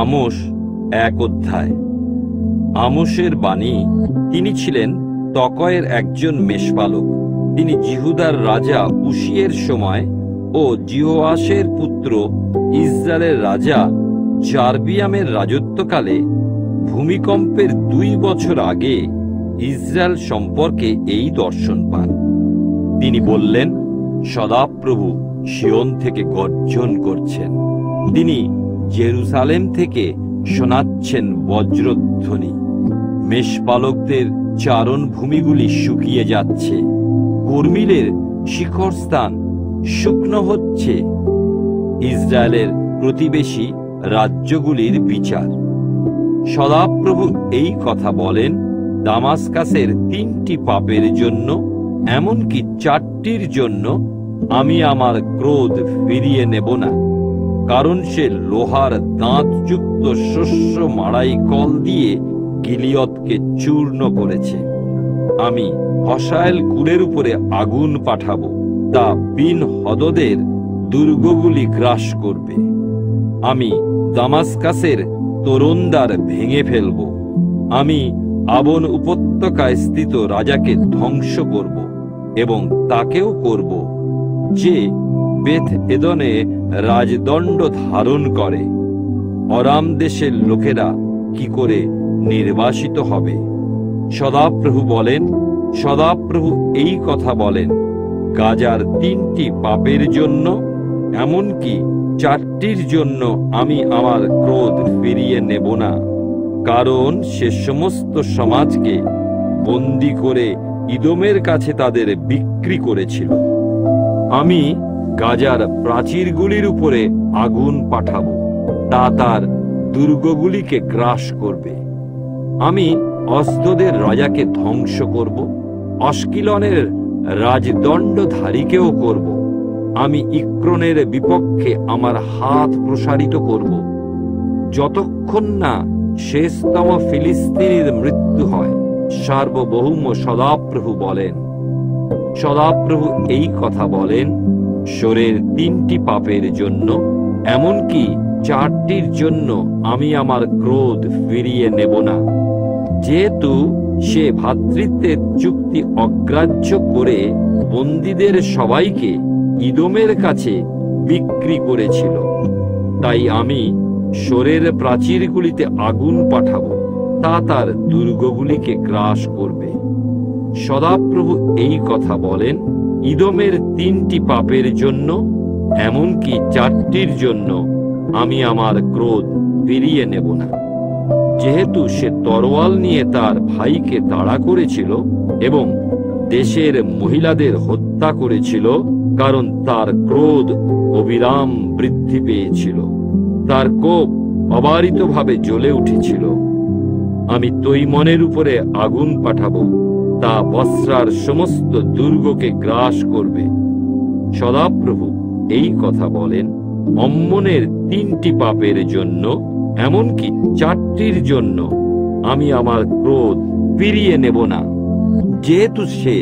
Amos 1 অধ্যায়। আমোসের বাণী। তিনি ছিলেন তকয়ের একজন মেষপালক। তিনি জিহুদার রাজা উশিয়ের সময় ও জিহোয়াশের পুত্র ইসরায়েলের রাজা জারবিয়ামের রাজত্বকালে ভূমিকম্পের 2 বছর আগে ইসরায়েল সম্পর্কে এই দর্শন পান। তিনি বললেন, সদাপ্রভু সিয়ন থেকে গর্জন করছেন। তিনি জেরুসালেম থেকে শোনাচ্ছেন বজ্রধ্বনি। মেষপালকদের চারণ ভূমিগুলি শুকিয়ে যাচ্ছে, কর্মীদের শিখরস্থান শুকনো হচ্ছে। ইসরায়েলের প্রতিবেশী রাজ্যগুলির বিচার। সদাপ্রভু এই কথা বলেন, দামাস্কাসের 3টি পাপের জন্য, এমনকি 4টির জন্য আমি আমার ক্রোধ ফিরিয়ে নেব না। কারণ সে লোহার দাঁতযুক্ত শস্য মাড়াই কল দিয়ে গিলিয়তকে চূর্ণ করেছে। আমি হসায়েল কুলের উপরে আগুন পাঠাবো, তা বিন হদদের দুর্গগুলি গ্রাস করবে। আমি দামাস্কাসের তোরণদ্বার ভেঙে ফেলব। আমি আবন উপত্যকায় স্থিত রাজাকে ধ্বংস করব এবং তাকেও করব যে বেথ এদনে রাজদণ্ড ধারণ করে। অরাম দেশের লোকেরা কি করে নির্বাসিত হবে? সদাপ্রভু বলেন, সদাপ্রভু এই কথা বলেন, গাজার 3টি পাপের জন্য, এমনকি 4টির জন্য আমি আমার ক্রোধ ফিরিয়ে নেব না। কারণ সে সমস্ত সমাজকে বন্দী করে ইদোমের কাছে তাদের বিক্রি করেছিল। আমি গাজার প্রাচীরগুলির উপরে আগুন পাঠাবো, তা তার দুর্গগুলিকে গ্রাস করবে। আমি অস্দদের রাজাকে ধ্বংস করব, অস্কিলনের রাজদণ্ডধারীকেও করব। আমি ইক্রনের বিপক্ষে আমার হাত প্রসারিত করব, যতক্ষণ না শেষতম ফিলিস্তিনির মৃত্যু হয়। সার্বভৌম সদাপ্রভু বলেন। সদাপ্রভু এই কথা বলেন, শোরের 3টি পাপের জন্য, এমনকি 4টির জন্য আমি আমার ক্রোধ ফিরিয়ে নেব না। যেহেতু সে ভ্রাতৃত্বের চুক্তি অগ্রাহ্য করে বন্দীদের সবাইকে ইদোমের কাছে বিক্রি করেছিল, তাই আমি শোরের প্রাচীরগুলিতে আগুন পাঠাবো, তা তার দুর্গগুলিকে গ্রাস করবে। সদাপ্রভু এই কথা বলেন, ইদোমের 3টি পাপের জন্য, এমনকি 4টির জন্য আমি আমার ক্রোধ ফিরিয়ে নেব না। যেহেতু সে তরোয়াল নিয়ে তার ভাইকে তাড়া করেছিল এবং দেশের মহিলাদের হত্যা করেছিল, কারণ তার ক্রোধ অবিরাম বৃদ্ধি পেয়েছিল, তার কোপ অবারিতভাবে জ্বলে উঠেছিল। আমি তৈমনের উপরে আগুন পাঠাবো, তা বস্রার সমস্ত দুর্গকে গ্রাস করবে। সদাপ্রভু এই কথা বলেন, অম্মনের 3টি পাপের জন্য, এমনকি 4টির জন্য আমি আমার ক্রোধ ফিরিয়ে নেব না। যেহেতু সে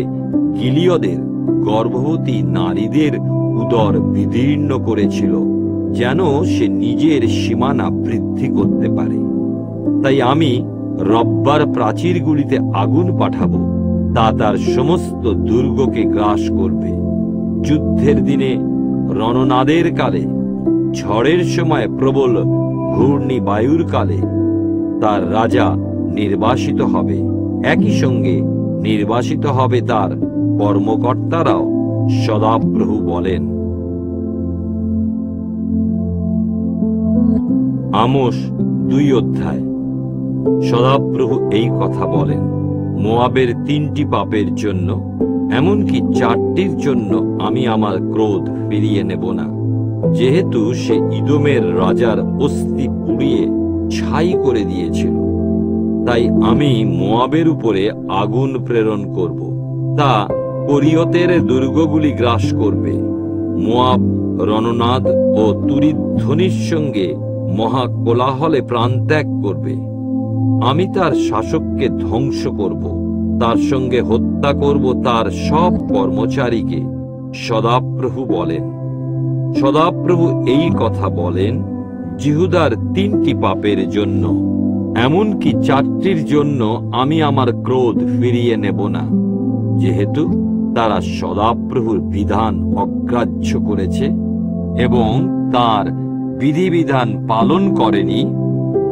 গিলিয়দের গর্ভবতী নারীদের উদর বিদীর্ণ করেছিল, যেন সে নিজের সীমানা বৃদ্ধি করতে পারে, তাই আমি রব্বার প্রাচীরগুলিতে আগুন পাঠাবো, তা তার সমস্ত দুর্গকে গ্রাস করবে। যুদ্ধের দিনে, রণনাদের কালে, ঝড়ের সময় প্রবল ঘূর্ণি বায়ুর কালে তার রাজা নির্বাসিত হবে। একই সঙ্গে নির্বাসিত হবে তার কর্মকর্তারাও। সদাপ্রভু বলেন। আমোস 2 অধ্যায়। সদাপ্রভু এই কথা বলেন, মোয়াবের 3টি পাপের জন্য, এমনকি 4টির জন্য আমি আমার ক্রোধ ফিরিয়ে নেব না। যেহেতু সে ইদোমের রাজার অস্থি পুড়িয়ে ছাই করে দিয়েছিল, তাই আমি মোয়াবের উপরে আগুন প্রেরণ করব, তা করিয়তের দুর্গগুলি গ্রাস করবে। মোয়াব রণনাদ ও তুরিধ্বনির সঙ্গে মহা কোলাহলে প্রাণত্যাগ করবে। আমি তার শাসককে ধ্বংস করব, তার সঙ্গে হত্যা করব তার সব কর্মচারীকে। সদাপ্রভু বলেন। সদাপ্রভু এই কথা বলেন, জিহুদার 3টি পাপের জন্য, এমনকি 4টির জন্য আমি আমার ক্রোধ ফিরিয়ে নেব না, যেহেতু তারা সদাপ্রভুর বিধান অগ্রাহ্য করেছে এবং তার বিধিবিধান পালন করেনি,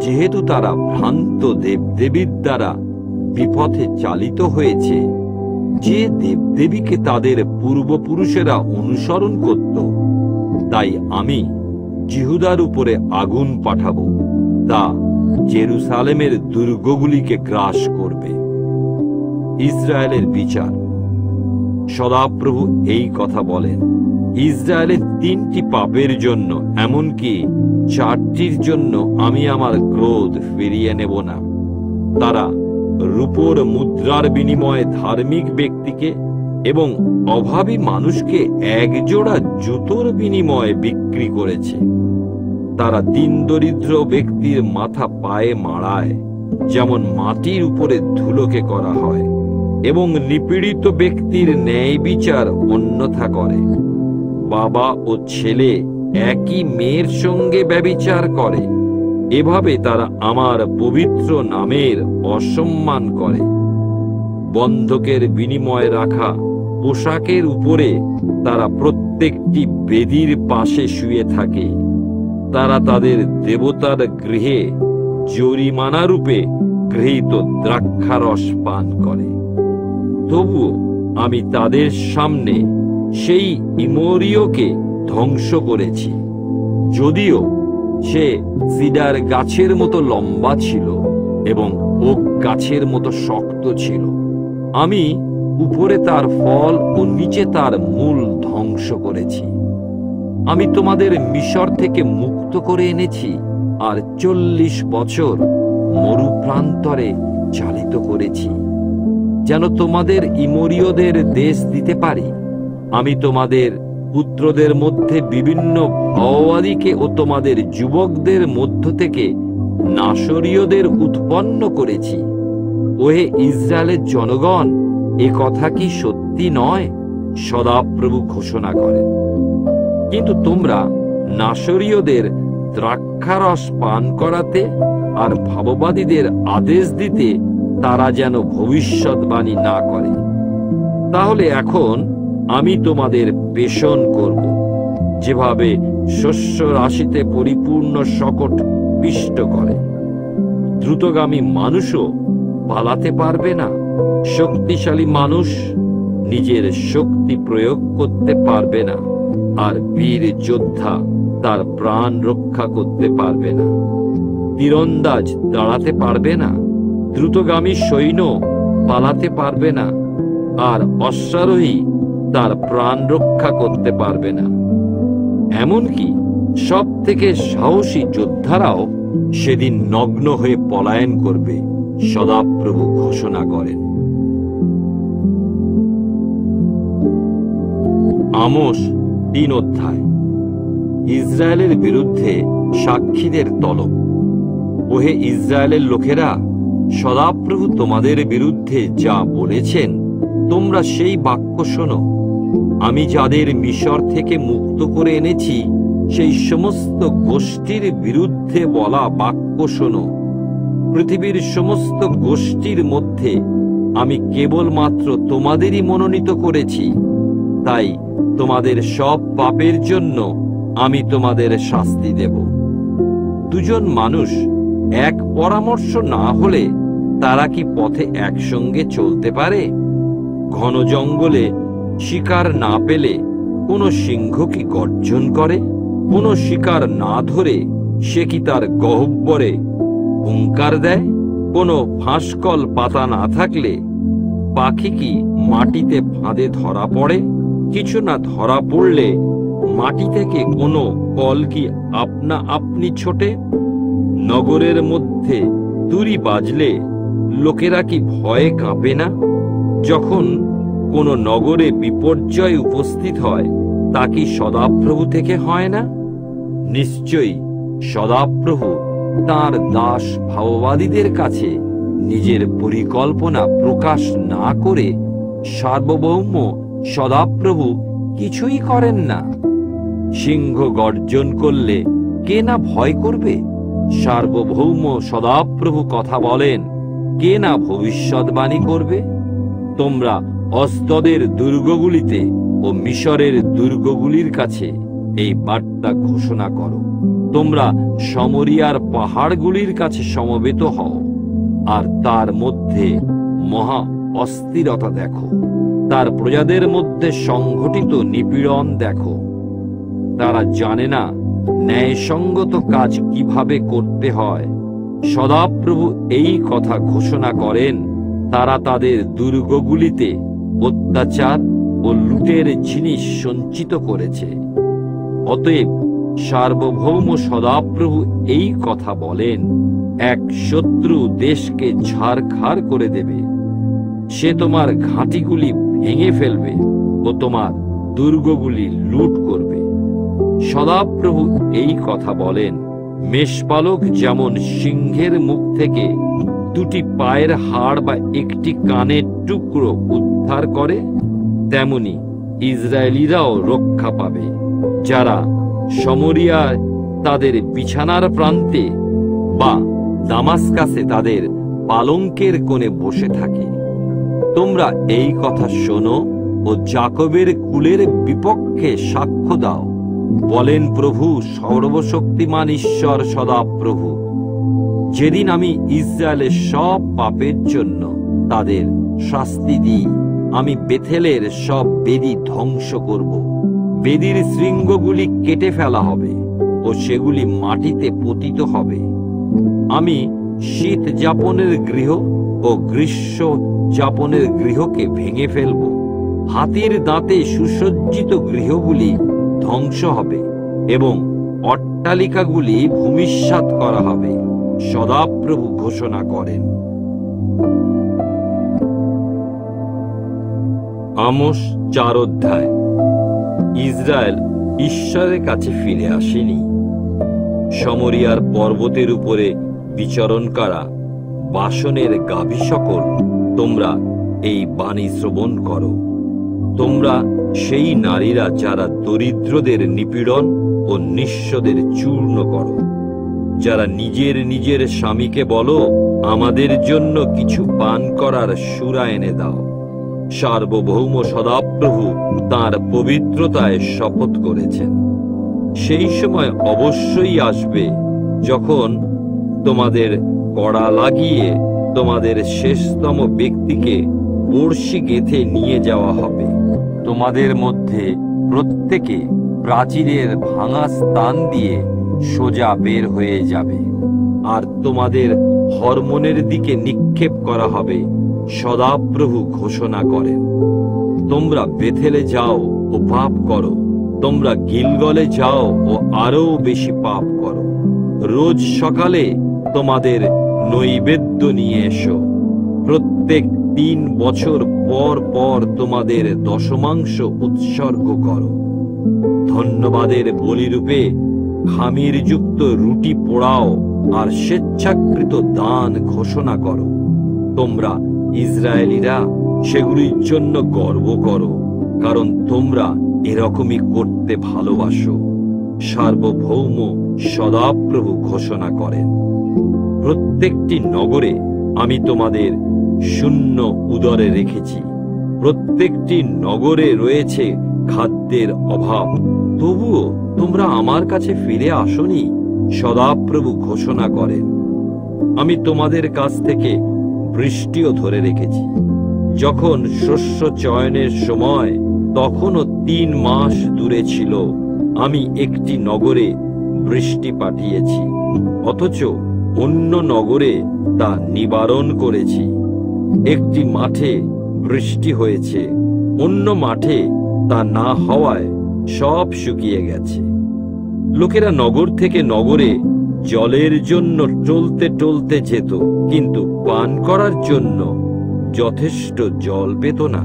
যেহেতু তারা ভ্রান্ত দেবদেবীর দ্বারা বিপথে চালিত হয়েছে, যে দেবদেবীকে তাদের পূর্বপুরুষেরা অনুসরণ করত। তাই আমি জিহুদার উপরে আগুন পাঠাবো, তা জেরুসালেমের দুর্গগুলিকে গ্রাস করবে। ইসরায়েলের বিচার। সদাপ্রভু এই কথা বলেন, ইসরায়েলের 3টি পাপের জন্য, এমনকি 4টির জন্য আমি আমার ক্রোধ ফিরিয়ে নেব না। তারা রূপোর মুদ্রার বিনিময়ে ধার্মিক ব্যক্তিকে এবং অভাবী মানুষকে একজোড়া জুতোর বিনিময়ে বিক্রি করেছে। তারা দীন দরিদ্র ব্যক্তির মাথা পায়ে মাড়ায়, যেমন মাটির উপরে ধুলোকে করা হয়, এবং নিপীড়িত ব্যক্তির ন্যায় বিচার অন্যথা করে। বাবা ও ছেলে একই মেয়ের সঙ্গে ব্যভিচার করে। এভাবে তারা আমার পবিত্র নামের অসম্মান করে। বন্ধকের বিনিময়ে রাখা পোশাকের উপরে তারা প্রত্যেকটি বেদির পাশে শুয়ে থাকে। তারা তাদের দেবতার গৃহে জরিমানা রূপে গৃহীত দ্রাক্ষারস পান করে। তবুও আমি তাদের সামনে সেই ইমোরীয়কে ধ্বংস করেছি, যদিও সে সিডার গাছের মতো লম্বা ছিল এবং ওক গাছের মতো শক্ত ছিল। আমি উপরে তার ফল ও নিচে তার মূল ধ্বংস করেছি। আমি তোমাদের মিশর থেকে মুক্ত করে এনেছি আর 40 বছর মরুপ্রান্তরে চালিত করেছি, যেন তোমাদের ইমোরীয়দের দেশ দিতে পারি। আমি তোমাদের পুত্রদের মধ্যে বিভিন্ন ভাওবাদীকে ও তোমাদের যুবকদের মধ্য থেকে নাসরীয়দের উৎপন্ন করেছি। ওহে ইসরায়েলের জনগণ, এ কথা কি সত্যি নয়? সদাপ্রভু ঘোষণা করেন। কিন্তু তোমরা নাসরীয়দের দ্রাক্ষারস পান করাতে আর ভাববাদীদের আদেশ দিতে তারা যেন ভবিষ্যৎবাণী না করে। তাহলে এখন আমি তোমাদের পেষণ করব, যেভাবে শস্য রাশিতে পরিপূর্ণ শকট পিষ্ট করে। দ্রুতগামী মানুষও পালাতে পারবে না, শক্তিশালী মানুষ নিজের শক্তি প্রয়োগ করতে পারবে না, আর বীর যোদ্ধা তার প্রাণ রক্ষা করতে পারবে না। তীরন্দাজ দাঁড়াতে পারবে না, দ্রুতগামী সৈন্য পালাতে পারবে না, আর অশ্বারোহী তার প্রাণ রক্ষা করতে পারবে না। এমনকি সব থেকে সাহসী যোদ্ধারাও সেদিন নগ্ন হয়ে পলায়ন করবে, সদাপ্রভু ঘোষণা করেন। আমোস 3 অধ্যায়। ইসরায়েলের বিরুদ্ধে সাক্ষীদের তলব। ওহে ইসরায়েলের লোকেরা, সদাপ্রভু তোমাদের বিরুদ্ধে যা বলেছেন তোমরা সেই বাক্য শোনো। আমি যাদের মিশর থেকে মুক্ত করে এনেছি সেই সমস্ত গোষ্ঠীর বিরুদ্ধে বলা বাক্য শোনো। পৃথিবীর সমস্ত গোষ্ঠীর মধ্যে আমি কেবলমাত্র তোমাদেরই মনোনীত করেছি, তাই তোমাদের সব পাপের জন্য আমি তোমাদের শাস্তি দেব। দুজন মানুষ এক পরামর্শ না হলে তারা কি পথে একসঙ্গে চলতে পারে? ঘন জঙ্গলে শিকার না পেলে কোনো সিংহ কি গর্জন করে? কোনো শিকার না ধরে সে কি তার গহ্বরে হুঙ্কার দেয়? কোনো ফাঁসকল পাতা না থাকলে পাখি কি মাটিতে ফাঁদে ধরা পড়ে? কিছু না ধরা পড়লে মাটি থেকে কোনো কল কি আপনা আপনি ছোটে? নগরের মধ্যে তুরি বাজলে লোকেরা কি ভয়ে কাঁপে না? যখন কোনো নগরে বিপর্যয় উপস্থিত হয় তা কি সদাপ্রভু থেকে হয় না? নিশ্চয়ই সদাপ্রভু তাঁর দাস ভাববাদীদের কাছে নিজের পরিকল্পনা প্রকাশ না করে সার্বভৌম সদাপ্রভু কিছুই করেন না। সিংহ গর্জন করলে কে না ভয় করবে? সার্বভৌম সদাপ্রভু কথা বলেন, কে না ভবিষ্যৎবাণী করবে? তোমরা অস্তদের দুর্গগুলিতে ও মিশরের দুর্গগুলির কাছে এই বার্তা ঘোষণা করো। তোমরা সমরিয়ার পাহাড়গুলির কাছে সমবেত হও, আর তার মধ্যে মহা অস্থিরতা দেখো। তার প্রজাদের মধ্যে সংঘটিত নিপীড়ন দেখো। তারা জানে না ন্যায়সঙ্গত কাজ কিভাবে করতে হয়। সদাপ্রভু এই কথা ঘোষণা করেন, তারা তাদের দুর্গগুলিতে অত্যাচার ও লুটের জিনিস সঞ্চিত করেছে। অতএব সার্বভৌম সদাপ্রভু এই কথা বলেন, এক শত্রু দেশকে ছারখার করে দেবে। সে তোমার ঘাঁটিগুলি ভেঙে ফেলবে ও তোমার দুর্গগুলি লুট করবে। সদাপ্রভু এই কথা বলেন, মেষপালক যেমন সিংহের মুখ থেকে দুটি পায়ের হাড় বা একটি কানের টুকরো উদ্ধার করে, তেমনি ইসরায়েলিরাও রক্ষা পাবে, যারা সমরিয়ায় তাদের বিছানার প্রান্তে বা দামাস্কাসে তাদের পালঙ্কের কোণে বসে থাকে। তোমরা এই কথা শোনো ও যাকবের কুলের বিপক্ষে সাক্ষ্য দাও, বলেন প্রভু সর্বশক্তিমান ঈশ্বর সদাপ্রভু। যেদিন আমি ইসরায়েলের সব পাপের জন্য তাদের শাস্তি দিই, আমি বেথেলের সব বেদি ধ্বংস করব। বেদির শৃঙ্গগুলি কেটে ফেলা হবে ও সেগুলি মাটিতে পতিত হবে। আমি শীত যাপনের গৃহ ও গ্রীষ্ম যাপনের গৃহকে ভেঙে ফেলব। হাতির দাঁতে সুসজ্জিত গৃহগুলি ধ্বংস হবে এবং অট্টালিকাগুলি ভূমিসাৎ করা হবে, সদাপ্রভু ঘোষণা করেন। আমোস 4 অধ্যায়। ইসরায়েল ঈশ্বরের কাছে ফিরে আসেনি। সমরিয়ার পর্বতের উপরে বিচরণ করা বাসনের গাভী সকল, তোমরা এই বাণী শ্রবণ করো। তোমরা সেই নারীরা যারা দরিদ্রদের নিপীড়ন ও নিঃস্বদের চূর্ণ করো, যারা নিজের নিজের স্বামীকে বলো, আমাদের জন্য কিছু পান করার সুরা এনে দাও। সার্বভৌম সদাপ্রভু তাঁর পবিত্রতায় শপথ করেছেন, সেই সময় অবশ্যই আসবে যখন তোমাদের কড়া লাগিয়ে তোমাদের শেষতম ব্যক্তিকে বড়শি গেঁথে নিয়ে যাওয়া হবে। তোমাদের মধ্যে প্রত্যেকে প্রাচীরের ভাঙা স্থান দিয়ে সোজা বের হয়ে যাবে, আর তোমাদের হরমোনের দিকে নিক্ষেপ করা হবে, সদাপ্রভু ঘোষণা করেন। তোমরা বেথেলে যাও ও পাপ করো, তোমরা গিলগলে যাও ও আরো বেশি পাপ করো। রোজ সকালে তোমাদের নৈবেদ্য নিয়ে এসো। প্রত্যেক 3 বছর পর পর তোমাদের দশমাংশ উৎসর্গ করো। ধন্যবাদের বলিরূপে খামিরযুক্ত রুটি পোড়াও আর স্বেচ্ছাকৃত দান ঘোষণা করো। তোমরা ইসরায়েলিরা সেগুলির জন্য গর্ব করো, কারণ তোমরা এরকমই করতে ভালোবাসো, সার্বভৌম সদাপ্রভু ঘোষণা করেন। প্রত্যেকটি নগরে আমি তোমাদের শূন্য উদরে রেখেছি। প্রত্যেকটি নগরে রয়েছে খাদ্যের অভাব, তবুও তোমরা আমার কাছে ফিরে আসোনি, সদাপ্রভু ঘোষণা করেন। আমি তোমাদের কাছ থেকে বৃষ্টিও ধরে রেখেছি। যখন শস্য চয়নের সময় তখনও 3 মাস দূরে ছিল, আমি একটি নগরে বৃষ্টি পাঠিয়েছি, অথচ অন্য নগরে তা নিবারণ করেছি। একটি মাঠে বৃষ্টি হয়েছে, অন্য মাঠে তা না হওয়ায় সব শুকিয়ে গেছে। লোকেরা নগর থেকে নগরে জলের জন্য টলতে টলতে যেত, কিন্তু পান করার জন্য যথেষ্ট জল পেত না।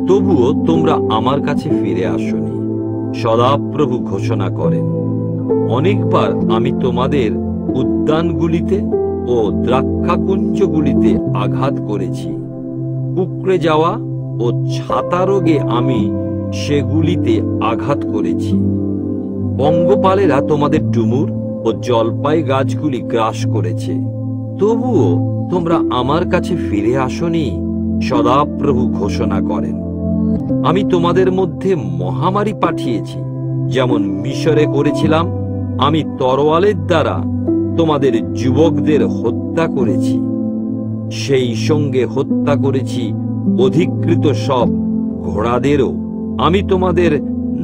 তবুও তোমরা আমার কাছে ফিরে আসোনি, সদাপ্রভু ঘোষণা করেন। অনেকবার আমি তোমাদের উদ্যানগুলিতে ও দ্রাক্ষাকুঞ্জগুলিতে আঘাত করেছি। কুঁকড়ে যাওয়া ও ছাতা রোগে আমি সেগুলিতে আঘাত করেছি। পঙ্গপালেরা তোমাদের ডুমুর ও জলপাই গাছগুলি গ্রাস করেছে, তবুও তোমরা আমার কাছে ফিরে আসনি, সদাপ্রভু ঘোষণা করেন। আমি তোমাদের মধ্যে মহামারী পাঠিয়েছি, যেমন মিশরে করেছিলাম। আমি তরোয়ালের দ্বারা তোমাদের যুবকদের হত্যা করেছি, সেই সঙ্গে হত্যা করেছি অধিকৃত সব ঘোড়াদেরও। আমি তোমাদের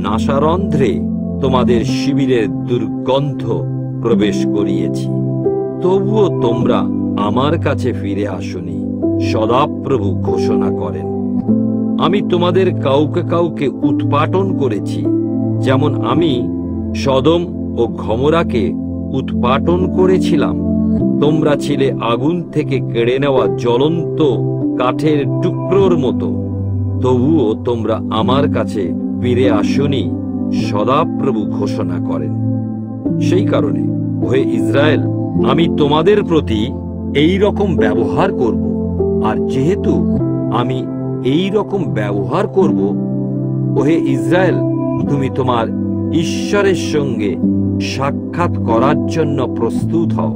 নাসারন্ধ্রে তোমাদের শিবিরের দুর্গন্ধ প্রবেশ করিয়েছি, তবুও তোমরা আমার কাছে ফিরে আসনি, সদাপ্রভু ঘোষণা করেন। আমি তোমাদের কাউকে কাউকে উৎপাটন করেছি, যেমন আমি সদম ও গমোরাকে উৎপাটন করেছিলাম। তোমরা ছিলে আগুন থেকে কেড়ে নেওয়া জ্বলন্ত কাঠের টুকরোর মতো, তবুও তোমরা আমার কাছে ফিরে আসনি, সদাপ্রভু ঘোষণা করেন। সেই কারণে হে ইসরায়েল, আমি তোমাদের প্রতি এই রকম ব্যবহার করব। আর যেহেতু আমি এই রকম ব্যবহার করব, ওহে ইসরায়েল, তুমি তোমার ঈশ্বরের সঙ্গে সাক্ষাৎ করার জন্য প্রস্তুত হও,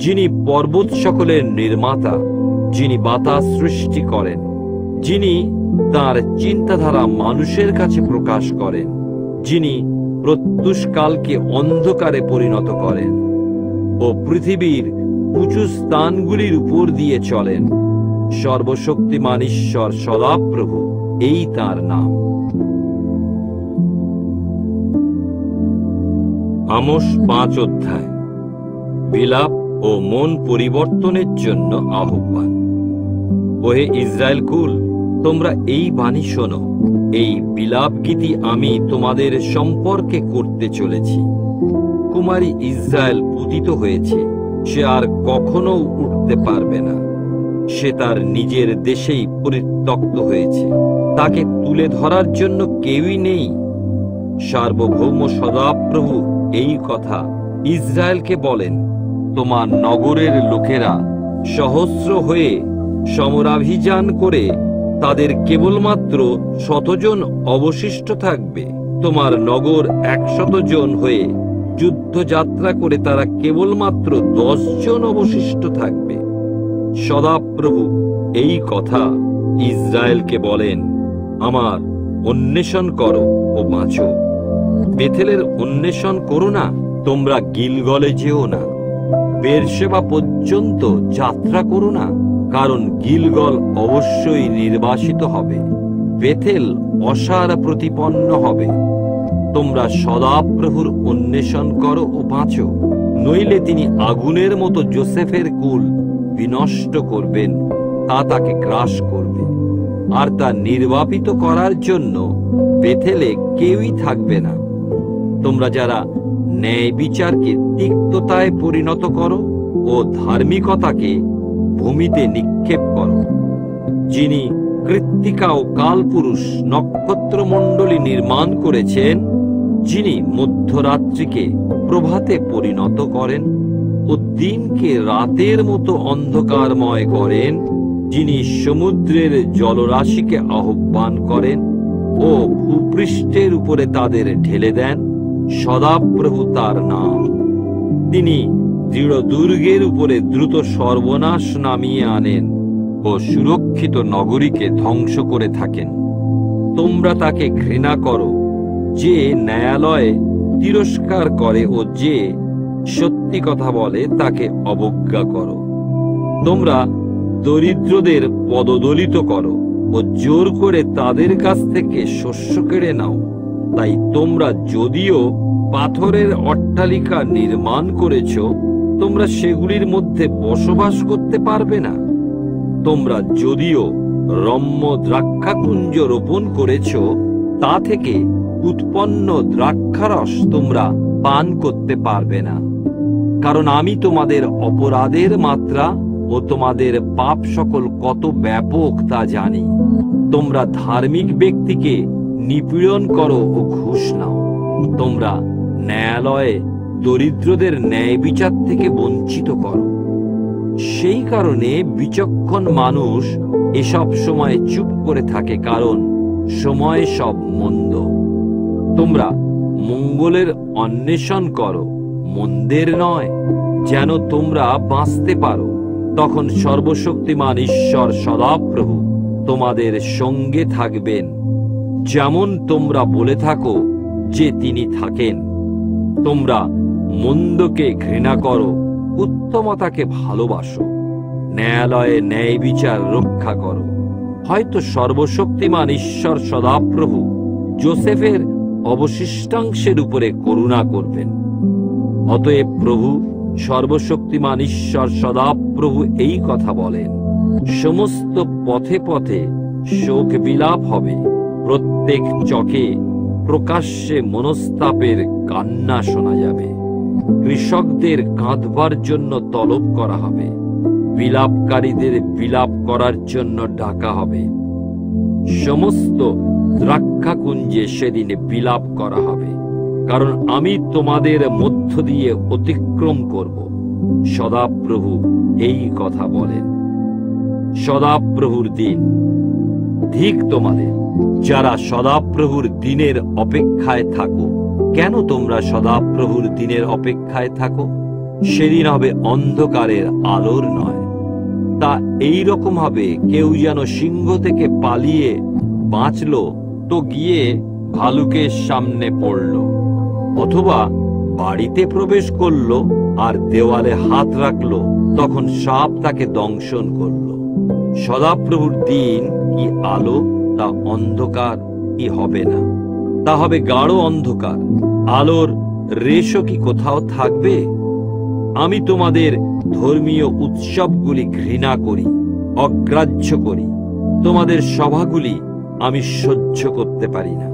যিনি পর্বত সকলের নির্মাতা, যিনি বাতাস সৃষ্টি করেন, যিনি তার চিন্তাধারা মানুষের কাছে প্রকাশ করেন, যিনি প্রত্যুষকালকে অন্ধকারে পরিণত করেন ও পৃথিবীর উঁচু স্থানগুলির উপর দিয়ে চলেন। সর্বশক্তিমান ঈশ্বর সদাপ্রভু, এই তার নাম। আমোস 5 অধ্যায়। বিলাপ ও মন পরিবর্তনের জন্য আহ্বান। ওহে ইসরায়েল কুল, তোমরা এই বাণী শোনো। এই বিলাপ গীতি আমি তোমাদের সম্পর্কে করতে চলেছি। কুমারী ইসরায়েল পতিত হয়েছে, সে আর কখনো উঠতে পারবে না। সে তার নিজের দেশেই পরিত্যক্ত হয়েছে, তাকে তুলে ধরার জন্য কেউই নেই। সার্বভৌম সদাপ্রভু এই কথা ইসরায়েলকে বলেন, তোমার নগরের লোকেরা সহস্র হয়ে সমরাভিযান করে তাদের কেবলমাত্র 100 জন অবশিষ্ট থাকবে। তোমার নগর 100 জন হয়ে যুদ্ধযাত্রা করে তারা কেবলমাত্র 10 জন অবশিষ্ট থাকবে। সদাপ্রভু এই কথা ইসরায়েলকে বলেন, আমার অন্বেষণ করো ও বাঁচো। বেথেলের অন্বেষণ করো না, তোমরা গিলগলে যেও না। বেরশেবা পর্যন্ত যাত্রা করো না, কারণ গিলগল অবশ্যই নির্বাসিত হবে, বেথেল অসার প্রতিপন্ন হবে। তোমরা সদাপ্রভুর অন্বেষণ করো ও বাঁচো, নইলে তিনি আগুনের মতো যোসেফের কুল বিনষ্ট করবেন, তা তাকে গ্রাস করবে। আর তা নির্বাপিত করার জন্য বেথেলে কেউই থাকবে না। তোমরা যারা ন্যায় বিচারকে তিক্ততায় পরিণত করো ও ধার্মিকতাকে ভূমিতে নিক্ষেপ করো, যিনি কৃত্তিকা ও কালপুরুষ নক্ষত্রমণ্ডলী নির্মাণ করেছেন, যিনি মধ্যরাত্রিকে প্রভাতে পরিণত করেন ও দিনকে রাতের মতো অন্ধকারময় করেন, যিনি সমুদ্রের জলরাশিকে আহ্বান করেন ও ভূপৃষ্ঠের উপরে তাদের ঢেলে দেন, সদাপ্রভু তার নাম। তিনি দৃঢ় দুর্গের উপরে দ্রুত সর্বনাশ নামিয়ে আনেন ও সুরক্ষিত নগরীকে ধ্বংস করে থাকেন। তোমরা তাকে ঘৃণা করো, যে ন্যায়ালয়ে তিরস্কার করে ও যে সত্যি কথা বলে তাকে অবজ্ঞা করো। তোমরা দরিদ্রদের পদদলিত করো ও জোর করে তাদের কাছ থেকে শস্য কেড়ে নাও। তাই তোমরা যদিও পাথরের অট্টালিকা নির্মাণ করেছ, তোমরা সেগুলির মধ্যে বসবাস করতে পারবে না। তোমরা যদিও রম্য দ্রাক্ষাকুঞ্জ রোপণ করেছ, তা থেকে উৎপন্ন দ্রাক্ষারস তোমরা পান করতে পারবে না। কারণ আমি তোমাদের অপরাধের মাত্রা ও তোমাদের পাপ সকল কত ব্যাপক তা জানি। তোমরা ধার্মিক ব্যক্তিকে নিপীড়ন করো ও ঘুষ নাও। তোমরা ন্যায়ালয়ে দরিদ্রদের ন্যায় বিচার থেকে বঞ্চিত করো। সেই কারণে বিচক্ষণ মানুষ এসব সময় চুপ করে থাকে, কারণ সময় সব মন্দ। তোমরা মঙ্গলের অন্বেষণ করো, মন্দের নয়, যেন তোমরা বাঁচতে পারো। তখন সর্বশক্তিমান ঈশ্বর সদাপ্রভু তোমাদের সঙ্গে থাকবেন, যেমন তোমরা বলে থাকো যে তিনি থাকেন। তোমরা মন্দকে ঘৃণা করো, উত্তমতাকে ভালোবাসো, ন্যায়ালয়ে ন্যায় বিচার রক্ষা করো। হয়তো সর্বশক্তিমান ঈশ্বর সদাপ্রভু যোসেফের অবশিষ্টাংশের উপরে করুণা করবেন। অতএব প্রভু সর্বশক্তিমান ঈশ্বর সদাপ্রভু এই কথা বলেন, সমস্ত পথে পথে শোক বিলাপ হবে, প্রত্যেক চকে প্রকাশ্যে মনস্তাপের কান্না শোনা যাবে। কৃষকদের কাঁদবার জন্য তলব করা হবে, বিলাপকারীদের বিলাপ করার জন্য ডাকা হবে। সমস্ত দ্রাক্ষাকুঞ্জে সেদিন বিলাপ করা হবে, কারণ আমি তোমাদের মধ্য দিয়ে অতিক্রম করব। সদাপ্রভু এই কথা বলেন। সদাপ্রভুর দিন। ধিক তোমাদের যারা সদাপ্রভুর দিনের অপেক্ষায় থাকো। কেন তোমরা সদাপ্রভুর দিনের অপেক্ষায় থাকো? সেদিন হবে অন্ধকারের আলোর নয়। তা এই রকম হবে, কেউ যেন সিংহ থেকে পালিয়ে বাঁচল তো গিয়ে ভালুকের সামনে পড়ল, অথবা বাড়িতে প্রবেশ করলো আর দেওয়ালে হাত রাখলো, তখন সাপ তাকে দংশন করল। সদাপ্রভুর দিন কি আলো, তা অন্ধকার কি হবে না? তা হবে গাঢ় অন্ধকার। আলোর রেশও কি কোথাও থাকবে? আমি তোমাদের ধর্মীয় উৎসবগুলি ঘৃণা করি, অগ্রাহ্য করি। তোমাদের সভাগুলি আমি সহ্য করতে পারি না।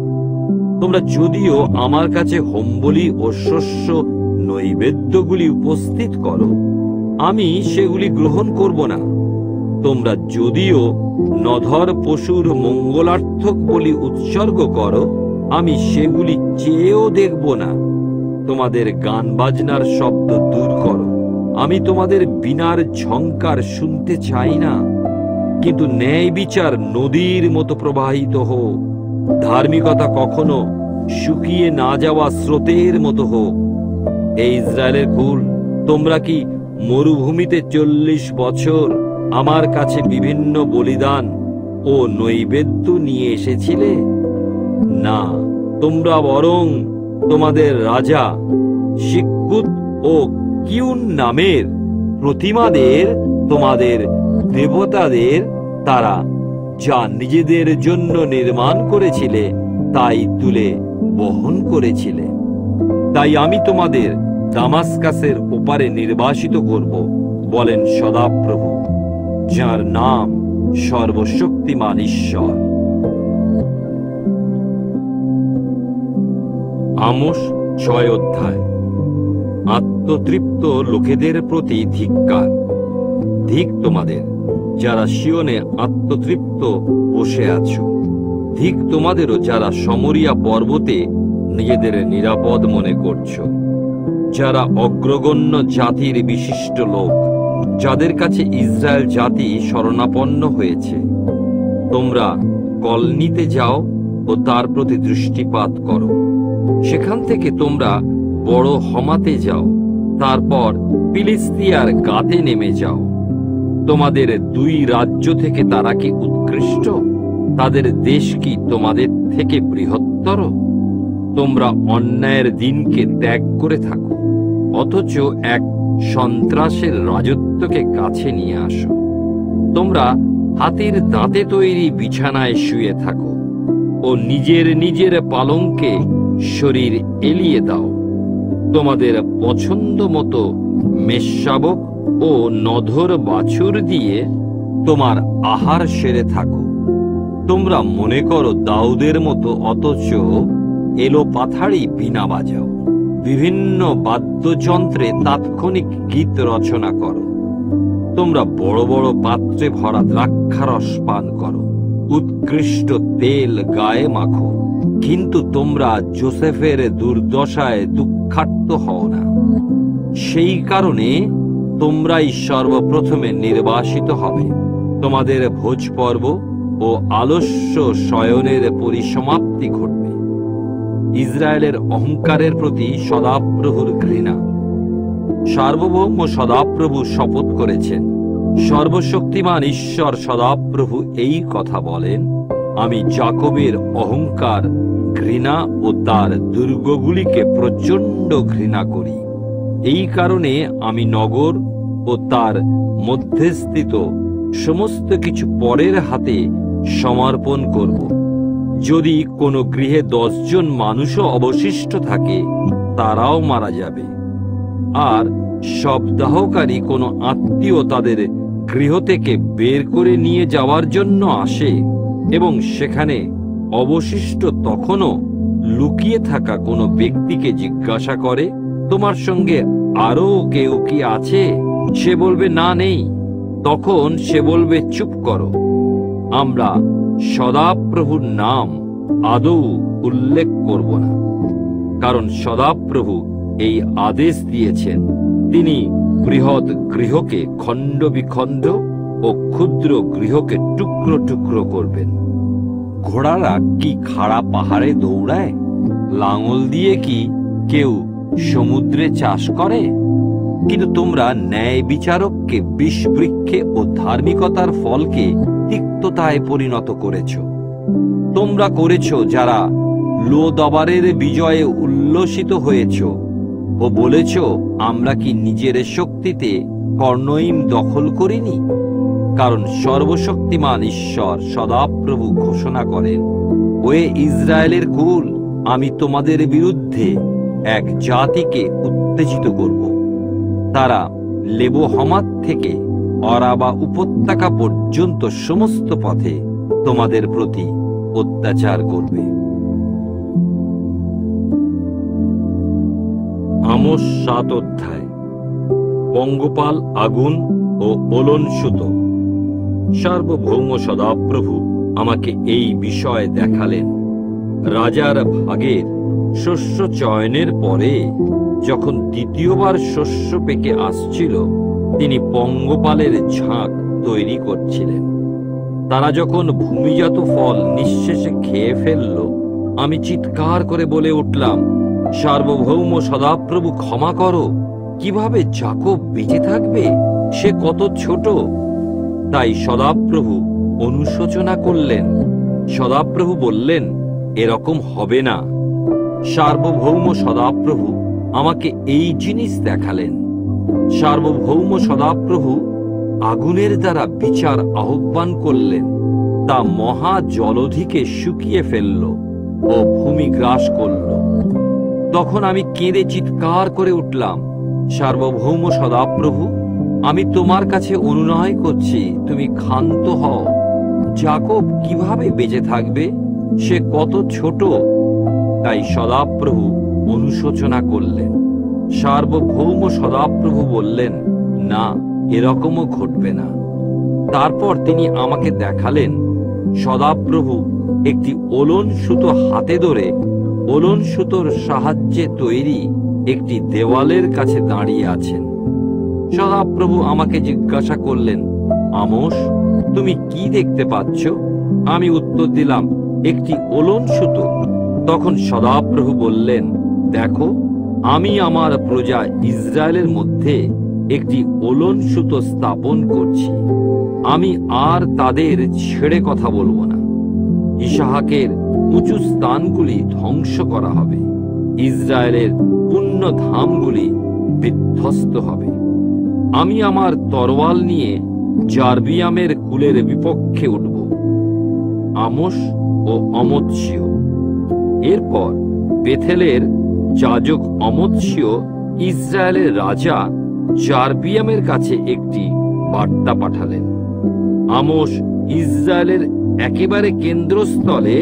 তোমরা যদিও আমার কাছে হোমবলি ও শস্য নৈবেদ্যগুলি উপস্থিত করো, আমি সেগুলি গ্রহণ করব না। তোমরা যদিও নধর পশুর মঙ্গলার্থক বলি উৎসর্গ করো, আমি সেগুলি চেয়েও দেখব না। তোমাদের গান বাজনার শব্দ দূর করো, আমি তোমাদের বীণার ঝংকার শুনতে চাই না। কিন্তু ন্যায় বিচার নদীর মতো প্রবাহিত হোক, ধার্মিকতা কখনো শুকিয়ে না যাওয়া স্রোতের মতো হোক। এই ইসরায়েলের কুল, তোমরা কি মরুভূমিতে 40 বছর আমার কাছে বিভিন্ন বলিদান ও নৈবেদ্য নিয়ে এসেছিলে? না, তোমরা বরং তোমাদের রাজা শিকুত ও কিউন নামের প্রতিমাদের, তোমাদের দেবতাদের, তারা যা নিজেদের জন্য নির্মাণ করেছিলে তাই তুলে বহন করেছিলে। তাই আমি তোমাদের দামাস্কাসের ওপারে নির্বাসিত করব, বলেন সদাপ্রভু, যার নাম সর্বশক্তিমান ঈশ্বর। আমোস 6 অধ্যায়। আত্মতৃপ্ত লোকেদের প্রতি ধিক্কার। ধিক তোমাদের যারা সিয়নে আত্মতৃপ্ত বসে আছো। ধিক তোমাদেরও যারা সমরিয়া পর্বতে নিজেদের নিরাপদ মনে করছো, যারা অগ্রগণ্য জাতির বিশিষ্ট লোক, যাদের কাছে ইসরায়েল জাতি শরণাপন্ন হয়েছে। তোমরা কলনিতে যাও ও তার প্রতি দৃষ্টিপাত করো। সেখান থেকে তোমরা বড় হমাতে যাও, তারপর ফিলিস্তিয়ার গাতে নেমে যাও। তোমাদের 2 রাজ্য থেকে তারা কি উৎকৃষ্ট? তাদের দেশ কি তোমাদের থেকে বৃহত্তর? তোমরা অন্যায়ের দিনকে ত্যাগ করে থাকো, অথচ এক সন্ত্রাসের রাজত্বকে কাছে নিয়ে আসো। তোমরা হাতির দাঁতে তৈরি বিছানায় শুয়ে থাকো ও নিজের নিজের পালঙ্কে শরীর এলিয়ে দাও। তোমাদের পছন্দ মতো মেষশাবক ও নধর বাছুর দিয়ে তোমার আহার সেরে থাকো। তোমরা মনে করো দাউদের মতো, অথচ এলো পাথাড়ি বীণা বাজাও। বিভিন্ন বাদ্যযন্ত্রে তাৎক্ষণিক গীত রচনা করো। তোমরা বড় বড় পাত্রে ভরা দ্রাক্ষারস পান করো, উৎকৃষ্ট তেল গায়ে মাখো, কিন্তু তোমরা যোসেফের দুর্দশায় দুঃখার্ত হও না। সেই কারণে তোমরাই সর্বপ্রথমে নির্বাসিত হবে। তোমাদের ভোজ পর্ব ও আলস্য শয়নের পরিসমাপ্তি ঘটবে। ইসরায়েলের অহংকারের প্রতি সদাপ্রভুর ঘৃণা। সার্বভৌম সদাপ্রভু শপথ করেছেন, সর্বশক্তিমান ঈশ্বর সদাপ্রভু এই কথা বলেন, আমি যাকবের অহংকার, ঘৃণা ও তার দুর্গগুলিকে প্রচণ্ড ঘৃণা করি। এই কারণে আমি নগর ও তার মধ্যস্থিত সমস্ত কিছু পরের হাতে সমর্পণ করব। যদি কোনো গৃহে 10 জন মানুষও অবশিষ্ট থাকে, তারাও মারা যাবে। আর শবদাহকারী কোনো আত্মীয় তাদের গৃহ থেকে বের করে নিয়ে যাওয়ার জন্য আসে এবং সেখানে অবশিষ্ট তখনও লুকিয়ে থাকা কোনো ব্যক্তিকে জিজ্ঞাসা করে, তোমার সঙ্গে আরো কেউ কি আছে? সে বলবে, না, নেই। তখন সে বলবে, চুপ করো, আমরা সদাপ্রভুর নাম আদৌ উল্লেখ করব না। কারণ সদাপ্রভু এই আদেশ দিয়েছেন, তিনি বৃহৎ গৃহকে খণ্ড বিখণ্ড ও ক্ষুদ্র গৃহকে টুকরো টুকরো করবেন। ঘোড়ারা কি খাড়া পাহাড়ে দৌড়ায়? লাঙল দিয়ে কি কেউ সমুদ্রে চাষ করে? কিন্তু তোমরা ন্যায় বিচারককে বিষবৃক্ষে ও ধার্মিকতার ফলকে তিক্ততায় পরিণত করেছ। তোমরা করেছ যারা লোদাবারের বিজয়ে উল্লসিত হয়েছ ও বলেছ, আমরা কি নিজের শক্তিতে কর্ণইম দখল করিনি? কারণ সর্বশক্তিমান ঈশ্বর সদাপ্রভু ঘোষণা করেন, ওয়ে ইসরায়েলের কুল, আমি তোমাদের বিরুদ্ধে এক জাতিকে উত্তেজিত করব। তারা লেবো হামাত থেকে অরাবা উপত্যকা পর্যন্ত সমস্ত পথে তোমাদের প্রতি অত্যাচার করবে। আমোস 7 অধ্যায়। পঙ্গপাল, আগুন ও ওলনসুতো। সার্বভৌম সদাপ্রভু আমাকে এই বিষয় দেখালেন। রাজার ভাগের শস্য চয়নের পরে যখন দ্বিতীয়বার শস্য পেকে আসছিল, তিনি পঙ্গপালের ঝাঁক তৈরি করছিলেন। তারা যখন ভূমিজাত ফল নিঃশেষে খেয়ে ফেলল, আমি চিৎকার করে বলে উঠলাম, সার্বভৌম সদাপ্রভু, ক্ষমা করো। কিভাবে যাকব বেঁচে থাকবে? সে কত ছোট। তাই সদাপ্রভু অনুশোচনা করলেন। সদাপ্রভু বললেন, এরকম হবে না। সার্বভৌম সদাপ্রভু আমাকে এই জিনিস দেখালেন। সার্বভৌম সদাপ্রভু আগুনের দ্বারা বিচার আহ্বান করলেন। তা মহা জলধিকে শুকিয়ে ফেলল ও ভূমি গ্রাস করল। তখন আমি কেঁদে চিৎকার করে উঠলাম, সার্বভৌম সদাপ্রভু, আমি তোমার কাছে অনুনয় করছি, তুমি ক্ষান্ত হও। যাকব কিভাবে বেঁচে থাকবে? সে কত ছোট। তাই সদাপ্রভু অনুশোচনা করলেন। সার্বভৌম সদাপ্রভু বললেন, না, এরকমও ঘটবে না। তারপর তিনি আমাকে দেখালেন, সদাপ্রভু একটি ওলন সুতো হাতে ধরে ওলন সুতোর সাহায্যে তৈরি একটি দেওয়ালের কাছে দাঁড়িয়ে আছেন। সদাপ্রভু আমাকে জিজ্ঞাসা করলেন, আমোস, তুমি কি দেখতে পাচ্ছ? আমি উত্তর দিলাম, একটি ওলন সুতো। তখন সদাপ্রভু বললেন, দেখো, আমি আমার প্রজা ইসরায়েলের মধ্যে একটি ওলন সুতো স্থাপন করছি। আমি আর তাদের ছেড়ে কথা বলবো না। ইসহাকের উঁচু স্থানগুলি ধ্বংস করা হবে, ইসরায়েলের পুণ্য ধামগুলি বিধ্বস্ত হবে। আমি আমার তরোয়াল নিয়ে জারবিয়ামের কুলের বিপক্ষে উঠব। আমোস ও অমৎসীয়। এরপর বেথেলের যাজক অমৎসীয় ইসরায়েলের রাজা জারবিয়ামের কাছে একটি বার্তা পাঠালেন। আমোস ইসরায়েলের একেবারে কেন্দ্রস্থলে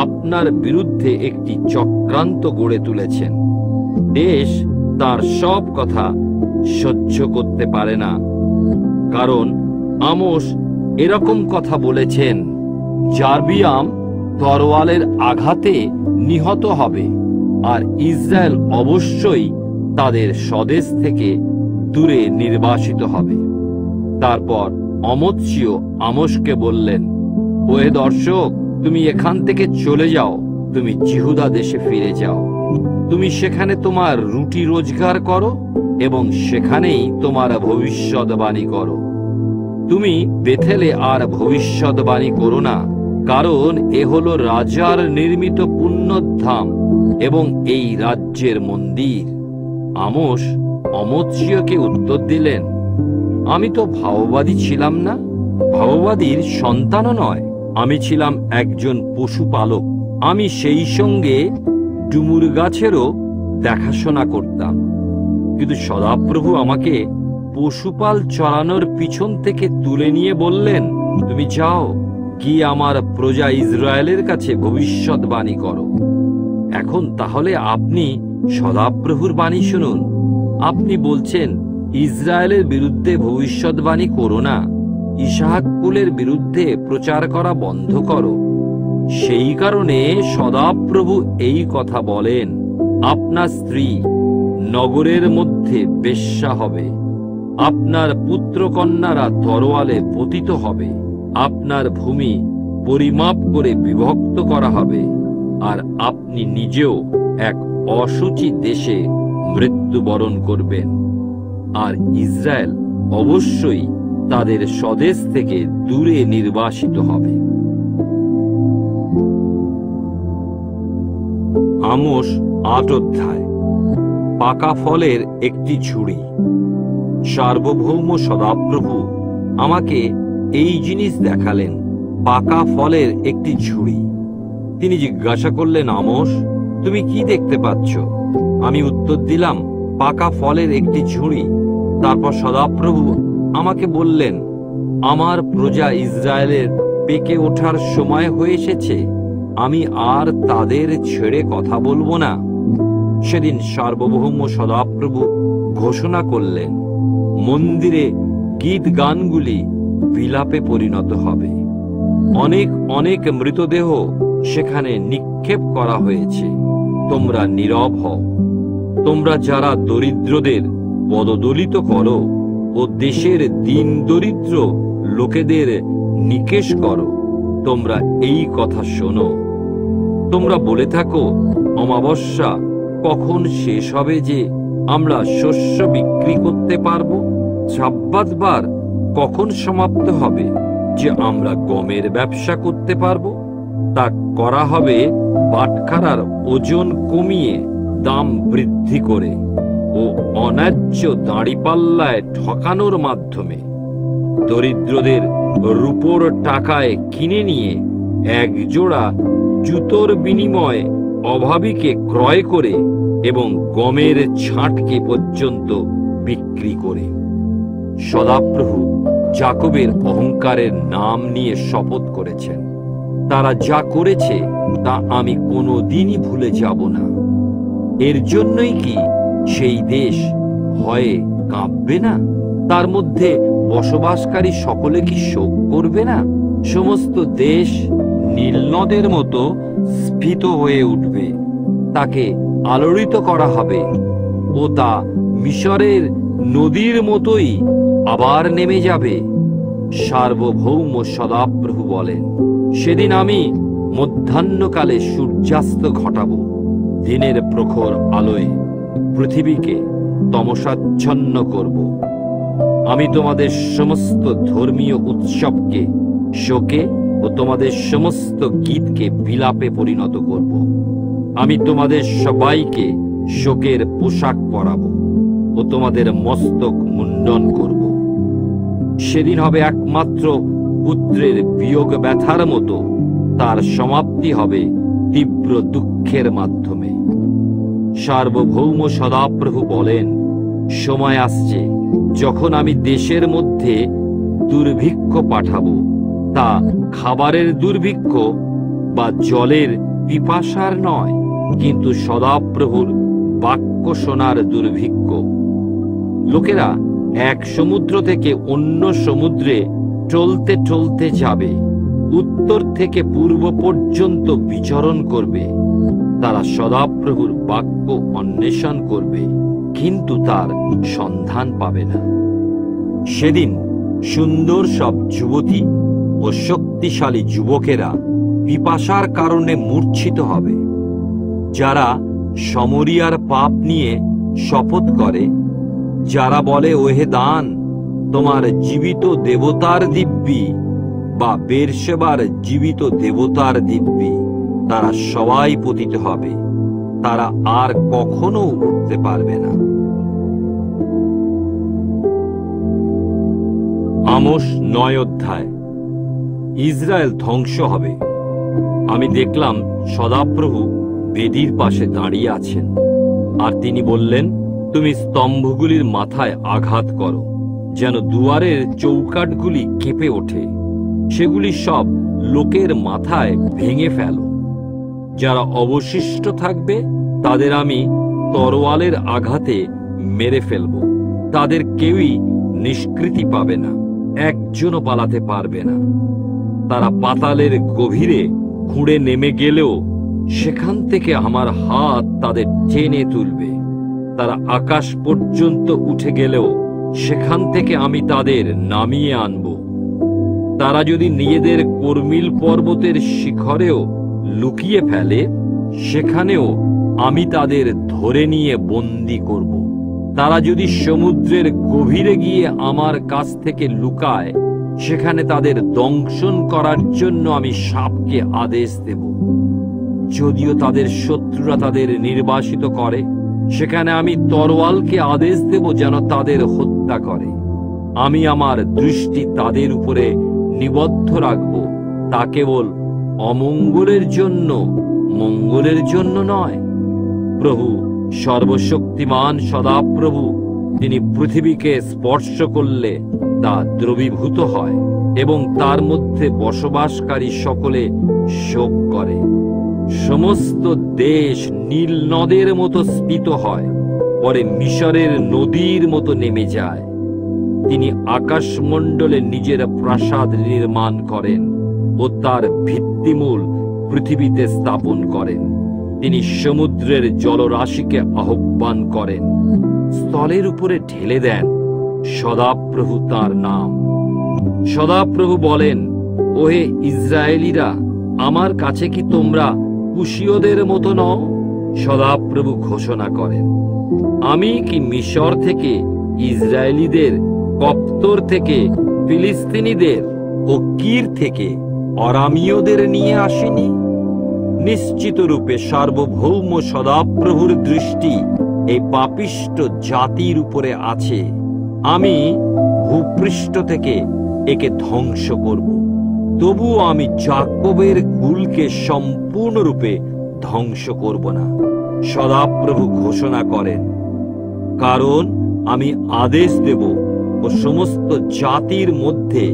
আপনার বিরুদ্ধে একটি চক্রান্ত গড়ে তুলেছেন। দেশ তার সব কথা সহ্য করতে পারে না, কারণ আমোস এরকম কথা বলেছেন, জারবিয়াম তরোয়ালের আঘাতে নিহত হবে, আর ইসরায়েল অবশ্যই তাদের স্বদেশ থেকে দূরে নির্বাসিত হবে। তারপর অমৎসীয় আমোসকে বললেন, ওহে দর্শক, তুমি এখান থেকে চলে যাও, তুমি জিহুদা দেশে ফিরে যাও। তুমি সেখানে তোমার রুটি রোজগার করো এবং সেখানেই তোমার ভবিষ্যদ্বাণী করো। তুমি বেথেলে আর ভবিষ্যদ্বাণী করো না, কারণ এ হলো রাজার নির্মিত পুণ্যধাম এবং এই রাজ্যের মন্দির। আমোস অমোৎসীয়কে উত্তর দিলেন, আমি তো ভাওবাদী ছিলাম না, ভাওবাদীর সন্তানও নয়। আমি ছিলাম একজন পশুপালক। আমি সেই সঙ্গে ডুমুর গাছেরও দেখাশোনা করতাম। কিন্তু সদাপ্রভু আমাকে পশুপাল চড়ানোর পিছন থেকে তুলে নিয়ে বললেন, তুমি যাও, গিয়ে আমার প্রজা ইসরায়েলের কাছে ভবিষ্যদ্বাণী করো। এখন তাহলে আপনি সদাপ্রভুর বাণী শুনুন। আপনি বলছেন ইসরায়েলের বিরুদ্ধে ভবিষ্যদ্বাণী করো না, ইসহাক কুলের বিরুদ্ধে প্রচার করা বন্ধ করো। সেই কারণে সদাপ্রভু এই কথা বলেন, আপনার স্ত্রী নগরের মধ্যে বেশ্যা হবে, আপনার পুত্রকন্যারা তরোয়ালে পতিত হবে, আপনার ভূমি পরিমাপ করে বিভক্ত করা হবে, আর আপনি নিজেও এক অসুচি দেশে মৃত্যুবরণ করবেন। আর ইসরায়েল অবশ্যই তাদের স্বদেশ থেকে দূরে নির্বাসিত হবে। আমোস ৮ অধ্যায়। পাকা ফলের একটি ঝুড়ি। সার্বভৌম সদাপ্রভু আমাকে এই জিনিস দেখালেন, পাকা ফলের একটি ঝুড়ি। তিনি জিজ্ঞাসা করলেন, আমোস, তুমি কি দেখতে পাচ্ছ? আমি উত্তর দিলাম, পাকা ফলের একটি ঝুড়ি। তারপর সদাপ্রভু আমাকে বললেন, আমার প্রজা ইসরায়েলের পেকে ওঠার সময় হয়ে এসেছে, আমি আর তাদের ছেড়ে কথা বলবো না। সেদিন সার্বভৌম সদাপ্রভু ঘোষণা করলেন, মন্দিরে গীত গানগুলি বিলাপে পরিণত হবে। অনেক অনেক মৃতদেহ সেখানে নিক্ষেপ করা হয়েছে। তোমরা নীরব হও। তোমরা যারা দরিদ্রদের পদদলিত করো ও দেশের দিন দরিদ্র লোকেদের নিকেশ করো, তোমরা এই কথা শোনো। তোমরা বলে থাকো, অমাবস্যা কখন শেষ হবে যে আমরা শস্য বিক্রি করতে পারবো? সাব্বাত বার কখন সমাপ্ত হবে যে আমরা গমের ব্যবসা করতে পারবো? তা করা হবে বাটখারার ওজন কমিয়ে দাম বৃদ্ধি করে ও অন্যায্য দাঁড়িপাল্লায় ঠকানোর মাধ্যমে। দরিদ্রদের রূপোর টাকায় কিনে নিয়ে এক জোড়া জুতোর বিনিময়ে অভাবীকে ক্রয় করে এবং গমের ছাঁটকে পর্যন্ত বিক্রি করে। সদাপ্রভু যাকবের অহংকারের নাম নিয়ে শপথ করেছেন, তারা যা করেছে তা আমি কোনোদিনই ভুলে যাব না। এর জন্যই কি সেই দেশ ভয়ে কাঁপবে না? তার মধ্যে বসবাসকারী সকলে কি শোক করবে না? সমস্ত দেশ নীলনদের মতো স্ফীত হয়ে উঠবে, তাকে আলোড়িত করা হবে ও তা মিশরের নদীর মতোই আবার নেমে যাবে। সার্বভৌম সদাপ্রভু বলেন, সেদিন আমি মধ্যাহ্নকালে সূর্যাস্ত ঘটাবো, দিনের প্রখর আলোয় পৃথিবীকে তমসাচ্ছন্ন করব। আমি তোমাদের সমস্ত ধর্মীয় উৎসবকে শোকে ও তোমাদের সমস্ত গীতকে বিলাপে পরিণত করব। আমি তোমাদের সবাইকে শোকের পোশাক পরাবো ও তোমাদের মস্তক মুন্ডন করব। সেদিন হবে একমাত্র পুত্রের বিয়োগ ব্যথার মতো, তার সমাপ্তি হবে তীব্র দুঃখের মাধ্যমে। সার্বভৌম সদাপ্রভু বলেন, সময় আসছে যখন আমি দেশের মধ্যে দুর্ভিক্ষ পাঠাবো, তা খাবারের দুর্ভিক্ষ বা জলের পিপাসার নয়, কিন্তু সদাপ্রভুর বাক্য শোনার দুর্ভিক্ষ। লোকেরা এক সমুদ্র থেকে অন্য সমুদ্রে টলতে টলতে যাবে, উত্তর থেকে পূর্ব পর্যন্ত বিচরণ করবে। তারা সদাপ্রভুর বাক্য অন্বেষণ করবে, কিন্তু তার সন্ধান পাবে না। সেদিন সুন্দর সব যুবতী ও শক্তিশালী যুবকেরা পিপাসার কারণে মূর্ছিত হবে। যারা সমরিয়ার পাপ নিয়ে শপথ করে যারা বলে, ওহে দান, তোমার জীবিত দেবতার দিব্যি, বা বেরশেবার জীবিত দেবতার দিব্যি, তারা সবাই পতিত হবে, তারা আর কখনো উঠতে পারবে না। আমোস 9 অধ্যায়। ইসরায়েল ধ্বংস হবে। আমি দেখলাম সদাপ্রভু বেদির পাশে দাঁড়িয়ে আছেন, আর তিনি বললেন, তুমি স্তম্ভগুলির মাথায় আঘাত করো, যেন দুয়ারের চৌকাঠগুলি কেঁপে ওঠে। সেগুলি সব লোকের মাথায় ভেঙে ফেলো। যারা অবশিষ্ট থাকবে তাদের আমি তরোয়ালের আঘাতে মেরে ফেলব। তাদের কেউই নিষ্কৃতি পাবে না, একজনও পালাতে পারবে না। তারা পাতালের গভীরে খুঁড়ে নেমে গেলেও সেখান থেকে আমার হাত তাদের টেনে তুলবে। তারা আকাশ পর্যন্ত উঠে গেলেও সেখান থেকে আমি তাদের নামিয়ে আনব। তারা যদি নিজেদের কর্মিল পর্বতের শিখরেও লুকিয়ে ফেলে, সেখানেও আমি তাদের ধরে নিয়ে বন্দী করব। তারা যদি সমুদ্রের গভীরে গিয়ে আমার কাছ থেকে লুকায়, সেখানে তাদের দংশন করার জন্য আমি সাপকে আদেশ দেব। যদিও তাদের শত্রুরা তাদের নির্বাসিত করে, সেখানে আমি তরোয়ালকে আদেশ দেব যেন তাদের হত্যা করে। আমি আমার দৃষ্টি তাদের উপরে নিবদ্ধ রাখব, তা কেবল অমঙ্গলের জন্য, মঙ্গলের জন্য নয়। প্রভু সর্বশক্তিমান সদাপ্রভু, তিনি পৃথিবীকে স্পর্শ করলে তা দ্রবীভূত হয় এবং তার মধ্যে বসবাসকারী সকলে শোক করে। সমস্ত দেশ নীল নদের মতো স্ফীত হয়, পরে মিশরের নদীর মতো নেমে যায়। তিনি আকাশমণ্ডলে নিজের প্রাসাদ নির্মাণ করেন ও তার ভিত্তিমূল পৃথিবীতে স্থাপন করেন। তিনি সমুদ্রের জলরাশিকে আহ্বান করেন, স্থলের উপরে ঢেলে দেন। সদাপ্রভু তার নাম। সদাপ্রভু বলেন, ওহে ইসরায়েলীরা, আমার কাছে কি তোমরা কুশীয়দের মতো নও? সদাপ্রভু ঘোষণা করেন, আমি কি মিশর থেকে ইসরায়েলীদের, কপ্তর থেকে ফিলিস্তিনিদের ও কির থেকে অরামীয়দের নিয়ে আসিনি? নিশ্চিত রূপে সার্বভৌম সদাপ্রভুর দৃষ্টি এই পাপিষ্ট জাতির উপরে আছে। আমি ভূপৃষ্ঠ থেকে একে ধ্বংস করব। তবুও আমি যাকোবের কুলকে সম্পূর্ণরূপে ধ্বংস করব না। সদাপ্রভু ঘোষণা করেন, কারণ আমি আদেশ দেব ও সমস্ত জাতির মধ্যে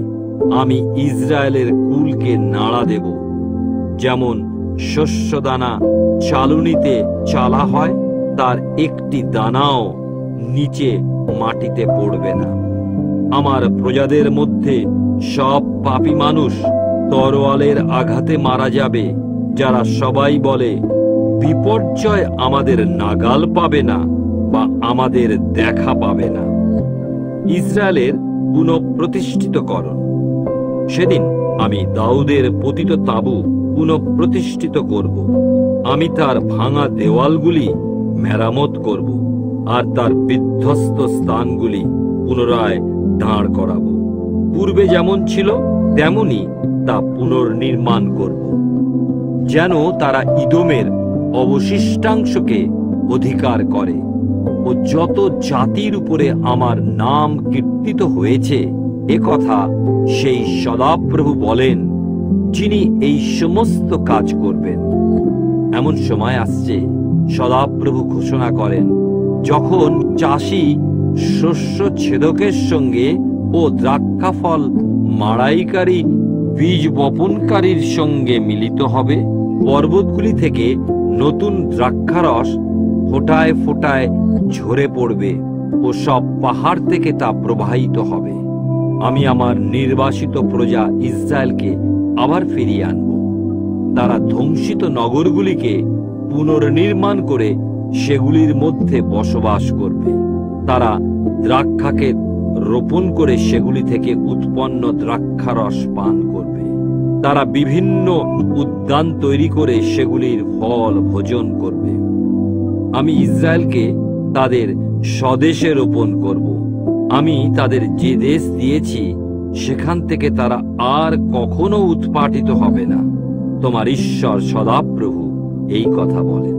আমি ইসরায়েলের কুলকে নাড়া দেব। যেমন শস্যদানা চালুনিতে চালা হয়, তার একটি দানাও নিচে মাটিতে পড়বে না। আমার প্রজাদের মধ্যে সব পাপী মানুষ তরোয়ালের আঘাতে মারা যাবে, যারা সবাই বলে, বিপর্যয় আমাদের নাগাল পাবে না বা আমাদের দেখা পাবে না। ইসরায়েলের পুনঃপ্রতিষ্ঠিতকরণ। সেদিন আমি দাউদের পতিত তাঁবু পুনঃপ্রতিষ্ঠিত করব। আমি তার ভাঙা দেওয়ালগুলি মেরামত করব, আর তার বিধ্বস্ত স্থানগুলি পুনরায় দাঁড় করাবো। পূর্বে যেমন ছিল তেমনি তা পুনর্নির্মাণ করব, যেন তারা ইদোমের অবশিষ্টাংশকে অধিকার করে। ও যত জাতির উপরে আমার নাম কীর্তিত হয়েছে, এ কথা সেই সদাপ্রভু বলেন, যিনি এই সমস্ত কাজ করবেন। এমন সময় আসছে, সদাপ্রভু ঘোষণা করেন, যখন চাষি শস্য ছেদকের সঙ্গে ও দ্রাক্ষাফল মাড়াইকারী বীজ বপনকারীর সঙ্গে মিলিত হবে, পর্বতগুলি থেকে নতুন দ্রাক্ষারস ফোঁটায় ফোঁটায় ঝরে পড়বে ও সব পাহাড় থেকে তা প্রবাহিত হবে। আমি আমার নির্বাসিত প্রজা ইসরায়েলকে আবার ফিরিয়ে আনব। তারা ধ্বংসিত নগরগুলিকে পুনর্নির্মাণ করে সেগুলির মধ্যে বসবাস করবে। তারা দ্রাক্ষাকে রোপণ করে সেগুলি থেকে উৎপন্ন দ্রাক্ষারস পান করবে। তারা বিভিন্ন উদ্যান তৈরি করে সেগুলির ফল ভোজন করবে। আমি ইসরায়েলকে তাদের স্বদেশে রোপণ করব। আমি তাদের যে দেশ দিয়েছি সেখান থেকে তারা আর কখনো উৎপাটিত হবে না। তোমার ঈশ্বর সদাপ্রভু এই কথা বলেন।